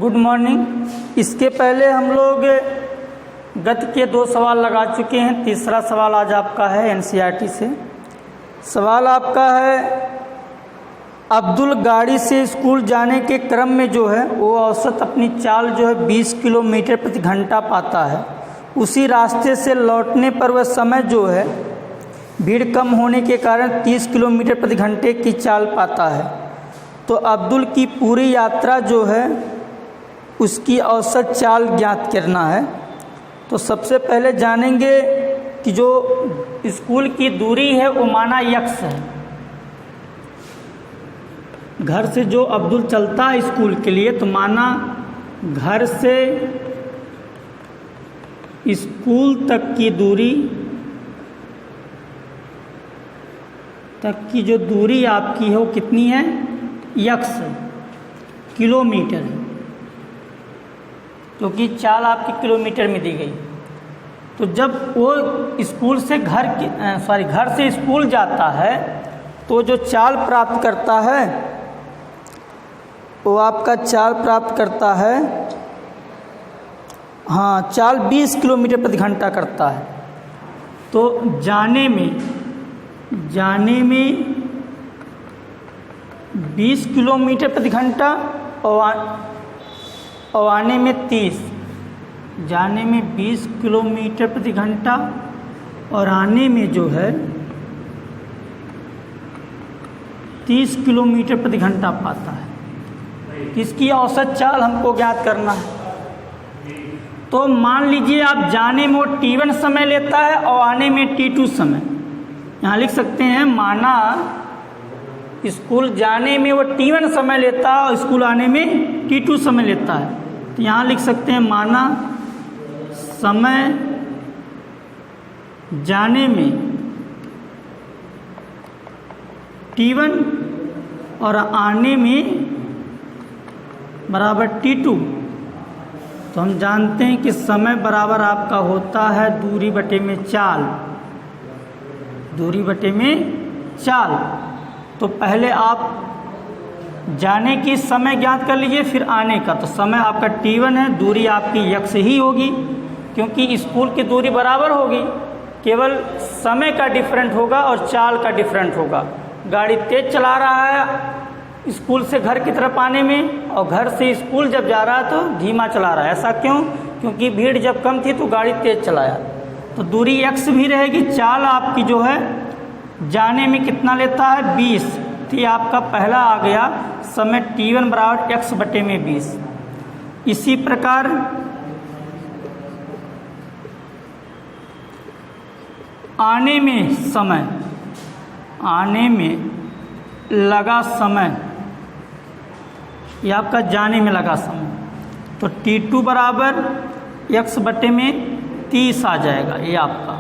Good morning. इसके पहले हम लोग गति के 2 सवाल लगा चुके हैं। तीसरा सवाल आज आपका है एनसीईआरटी से। सवाल आपका है, अब्दुल गाड़ी से स्कूल जाने के क्रम में जो है वो औसत अपनी चाल जो है 20 किलोमीटर प्रति घंटा पाता है। उसी रास्ते से लौटने पर वह समय जो है भीड़ कम होने के कारण 30 किलोमीटर प्रति घंटे की चाल पाता है। तो अब्दुल की पूरी यात्रा जो है उसकी औसत चाल ज्ञात करना है। तो सबसे पहले जानेंगे कि जो स्कूल की दूरी है वो माना यक्स है। घर से जो अब्दुल चलता है स्कूल के लिए तो माना घर से स्कूल तक की दूरी की जो दूरी आपकी है वो कितनी है, यक्स किलोमीटर है, क्योंकि चाल आपकी किलोमीटर में दी गई। तो जब वो स्कूल से घर से स्कूल जाता है तो जो चाल प्राप्त करता है वो आपका चाल प्राप्त करता है, चाल 20 किलोमीटर प्रति घंटा करता है। तो जाने में 20 किलोमीटर प्रति घंटा और आने में 30। जाने में 20 किलोमीटर प्रति घंटा और आने में जो है 30 किलोमीटर प्रति घंटा पाता है। इसकी औसत चाल हमको ज्ञात करना है। तो मान लीजिए आप जाने में वो T1 समय लेता है और आने में T2 समय। यहाँ लिख सकते हैं, माना स्कूल जाने में वो T1 समय लेता है और स्कूल आने में T2 समय लेता है। तो यहाँ लिख सकते हैं, माना समय जाने में T1 और आने में बराबर T2। तो हम जानते हैं कि समय बराबर आपका होता है दूरी बटे में चाल। दूरी बटे में चाल। तो पहले आप जाने की समय ज्ञात कर लीजिए, फिर आने का। तो समय आपका T1 है, दूरी आपकी यक्स ही होगी क्योंकि स्कूल की दूरी बराबर होगी, केवल समय का डिफरेंट होगा और चाल का डिफरेंट होगा। गाड़ी तेज चला रहा है स्कूल से घर की तरफ आने में और घर से स्कूल जब जा रहा है तो धीमा चला रहा है। ऐसा क्यों? क्योंकि भीड़ जब कम थी तो गाड़ी तेज चलाया। तो दूरी यक्स भी रहेगी। चाल आपकी जो है जाने में कितना लेता है, 20। तो ये आपका पहला आ गया, समय T1 बराबर यक्स बटे में 20। इसी प्रकार आने में समय, आने में लगा समय, ये आपका जाने में लगा समय। तो T2 बराबर यक्स बटे में 30 आ जाएगा ये आपका।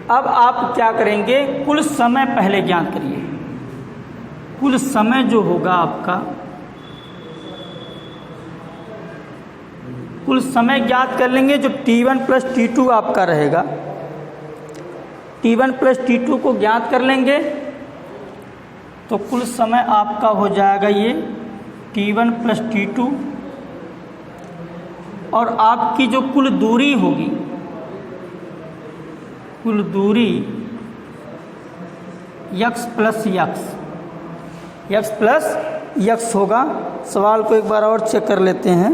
अब आप क्या करेंगे, कुल समय पहले ज्ञात करिए। कुल समय जो होगा आपका, कुल समय ज्ञात कर लेंगे जो T1 प्लस T2 आपका रहेगा। T1 प्लस T2 को ज्ञात कर लेंगे तो कुल समय आपका हो जाएगा ये T1 प्लस T2। और आपकी जो कुल दूरी होगी, कुल दूरी यक्स प्लस यक्स होगा। सवाल को एक बार और चेक कर लेते हैं।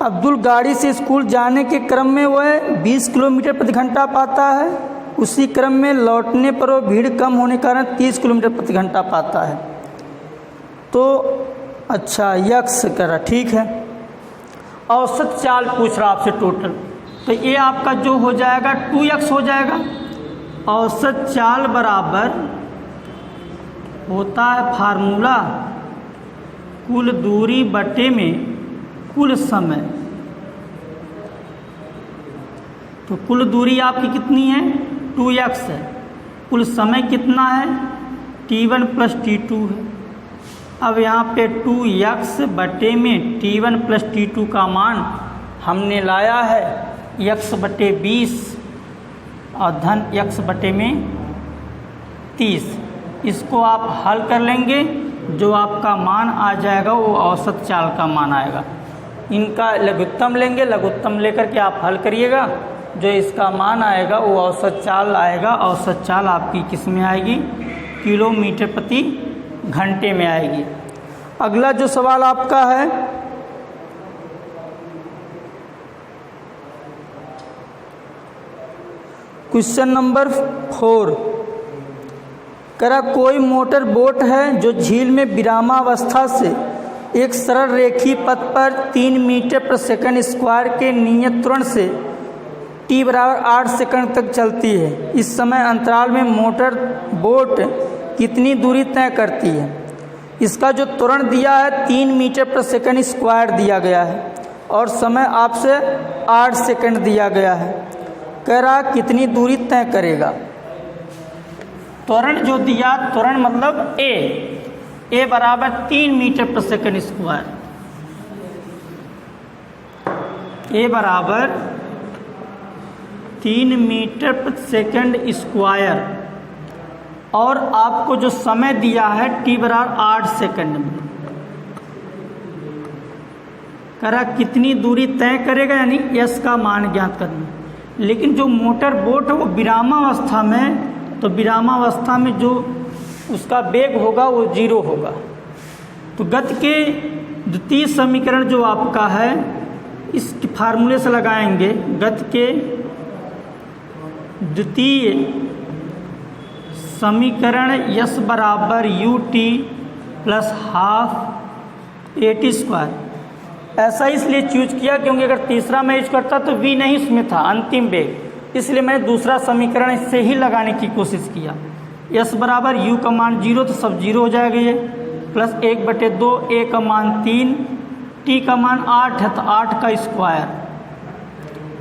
अब्दुल गाड़ी से स्कूल जाने के क्रम में वह 20 किलोमीटर प्रति घंटा पाता है। उसी क्रम में लौटने पर वो भीड़ कम होने के कारण 30 किलोमीटर प्रति घंटा पाता है। तो अच्छा, यक्स करा, ठीक है। औसत चाल पूछ रहा आपसे टोटल, तो ये आपका जो हो जाएगा 2x हो जाएगा। औसत चाल बराबर होता है फार्मूला कुल दूरी बटे में कुल समय। तो कुल दूरी आपकी कितनी है, 2x है। कुल समय कितना है, T1 प्लस T2 है। अब यहाँ पे 2x बटे में T1 प्लस T2 का मान हमने लाया है x बटे 20 और धन x बटे में 30। इसको आप हल कर लेंगे जो आपका मान आ जाएगा वो औसत चाल का मान आएगा। इनका लघुत्तम लेंगे, लघुत्तम लेकर के आप हल करिएगा, जो इसका मान आएगा वो औसत चाल आएगा। औसत चाल आपकी किस में आएगी? किलोमीटर प्रति घंटे में आएगी। अगला जो सवाल आपका है, क्वेश्चन नंबर 4, करा कोई मोटर बोट है जो झील में विरामावस्था से एक सरल रेखीय पथ पर 3 मीटर प्रति सेकंड स्क्वायर के नियत त्वरण से t बराबर 8 सेकंड तक चलती है। इस समय अंतराल में मोटर बोट कितनी दूरी तय करती है? इसका जो त्वरण दिया है 3 मीटर प्रति सेकंड स्क्वायर दिया गया है और समय आपसे 8 सेकंड दिया गया है। कह रहा कितनी दूरी तय करेगा? त्वरण जो दिया, त्वरण मतलब ए बराबर 3 मीटर प्रति सेकंड स्क्वायर, ए बराबर 3 मीटर प्रति सेकंड स्क्वायर और आपको जो समय दिया है t बराबर 8 सेकंड में। करा कितनी दूरी तय करेगा, यानी यश का मान ज्ञात करना। लेकिन जो मोटर बोट है वो विरामावस्था में, तो विरामावस्था में जो उसका वेग होगा वो 0 होगा। तो गति के द्वितीय समीकरण जो आपका है इस फार्मूले से लगाएंगे। गति के द्वितीय समीकरण यस बराबर ut plus half AT square. ऐसा इसलिए चूज किया क्योंकि अगर तीसरा मैं यूज करता तो v नहीं उसमें था, अंतिम वेग, इसलिए मैंने दूसरा समीकरण इससे ही लगाने की कोशिश किया। यस बराबर u का मान 0 तो सब 0 हो जाएगा ये, प्लस 1/2 a का मान 3, t का मान 8 है तो 8 का स्क्वायर।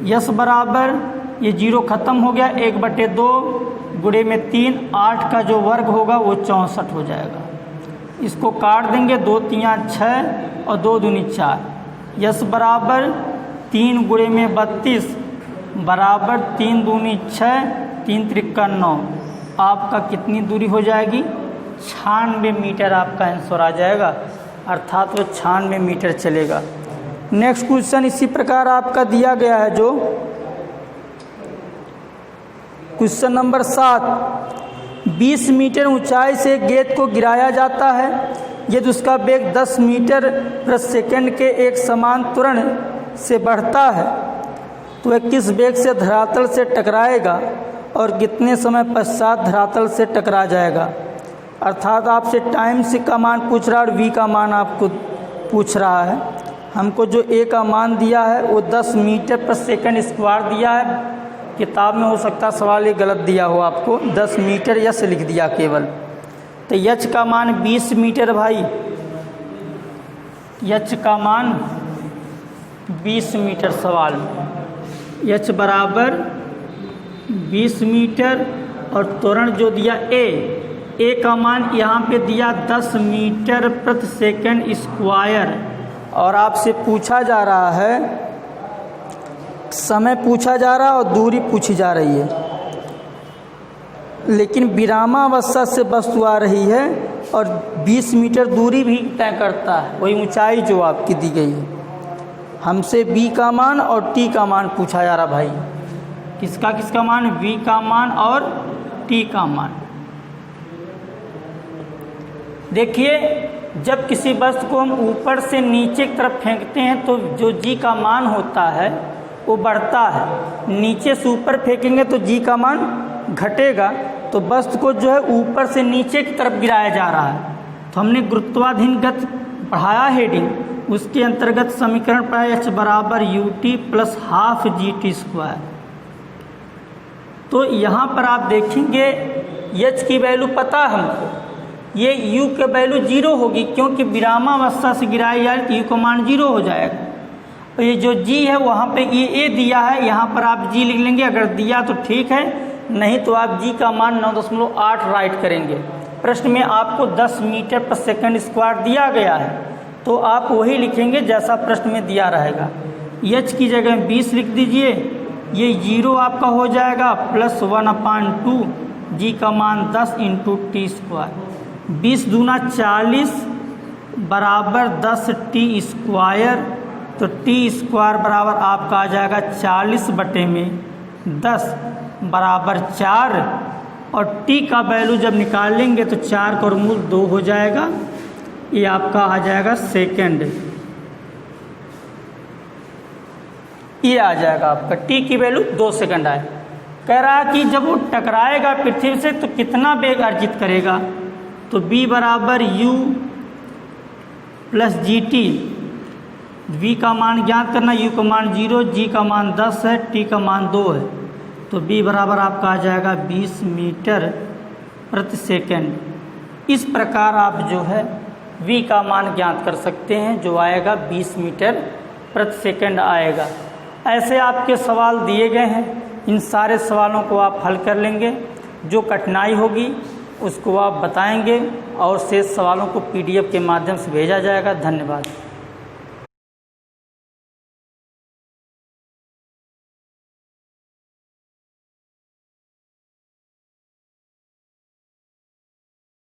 यस बराबर ये 0 खत्म हो गया, 1/2 गुणे में 3, 8 का जो वर्ग होगा वो 64 हो जाएगा। इसको काट देंगे, 2 3 6 और 2 दूनी 4। यस बराबर 3 गुणे में 32 बराबर 3 दूनी 6, 3 त्रिका 9। आपका कितनी दूरी हो जाएगी? 96 मीटर आपका आंसर आ जाएगा, अर्थात वो 96 मीटर चलेगा। नेक्स्ट क्वेश्चन इसी प्रकार आपका दिया गया है, जो क्वेश्चन नंबर 7, 20 मीटर ऊंचाई से गेंद को गिराया जाता है यदि उसका वेग 10 मीटर प्रति सेकंड के एक समान त्वरण से बढ़ता है तो वह किस वेग से धरातल से टकराएगा और कितने समय पश्चात धरातल से टकरा जाएगा? अर्थात आपसे टाइम से का मान पूछ रहा है और v का मान आपको पूछ रहा है। हमको जो a का मान दिया है वो 10 मीटर प्रति सेकंड स्क्वायर दिया है। किताब में हो सकता है सवाल ये गलत दिया हो, आपको 10 मीटर यस लिख दिया केवल। तो यच का मान 20 मीटर भाई, यच का मान 20 मीटर सवाल में। यच बराबर 20 मीटर और त्वरण जो दिया ए का मान यहाँ पे दिया 10 मीटर प्रति सेकंड स्क्वायर और आपसे पूछा जा रहा है, समय पूछा जा रहा है और दूरी पूछी जा रही है। लेकिन विरामावस्था से वस्तु आ रही है और 20 मीटर दूरी भी तय करता है, वही ऊंचाई जो आपकी दी गई है। हमसे v का मान और t का मान पूछा जा रहा भाई। किसका किसका मान? v का मान और t का मान। देखिए, जब किसी वस्तु को हम ऊपर से नीचे की तरफ फेंकते हैं तो जो g का मान होता है वो बढ़ता है, नीचे से ऊपर फेंकेंगे तो g का मान घटेगा। तो वस्तु को जो है ऊपर से नीचे की तरफ गिराया जा रहा है। तो हमने गुरुत्वाधीन गति पढ़ाया हेडिंग, उसके अंतर्गत समीकरण पढ़ा h बराबर ut plus half gt square. तो यहाँ पर आप देखेंगे h की वैल्यू पता है हमको, ये u के वैल्यू 0 होगी क्योंकि विरामावस्था से गिराया जाए तो u का मान 0 हो जाएगा। तो ये जो g है वहाँ पे ये a दिया है, यहाँ पर आप g लिख लेंगे, अगर दिया तो ठीक है, नहीं तो आप g का मान 9.8 राइट करेंगे। प्रश्न में आपको 10 मीटर प्रति सेकंड स्क्वायर दिया गया है तो आप वही लिखेंगे जैसा प्रश्न में दिया रहेगा। h की जगह 20 लिख दीजिए, ये 0 आपका हो जाएगा प्लस 1/2, g का मान 10 × t स्क्वायर। 20 दूना 40 बराबर 10t²। तो t² बराबर आपका आ जाएगा 40/10 बराबर 4। और t का वैल्यू जब निकालेंगे तो 4 का वर्गमूल 2 हो जाएगा। ये आपका आ जाएगा सेकेंड। ये आ जाएगा आपका t की वैल्यू 2 सेकंड आए। कह रहा है कि जब वो टकराएगा पृथ्वी से तो कितना वेग अर्जित करेगा। तो b बराबर u प्लस gt। v का मान ज्ञात करना, u का मान 0, g का मान 10 है, t का मान 2 है। तो b बराबर आपका आ जाएगा 20 मीटर प्रति सेकेंड। इस प्रकार आप जो है v का मान ज्ञात कर सकते हैं, जो आएगा 20 मीटर प्रति सेकेंड आएगा। ऐसे आपके सवाल दिए गए हैं। इन सारे सवालों को आप हल कर लेंगे। जो कठिनाई होगी उसको आप बताएंगे और शेष सवालों को PDF के माध्यम से भेजा जाएगा। धन्यवाद।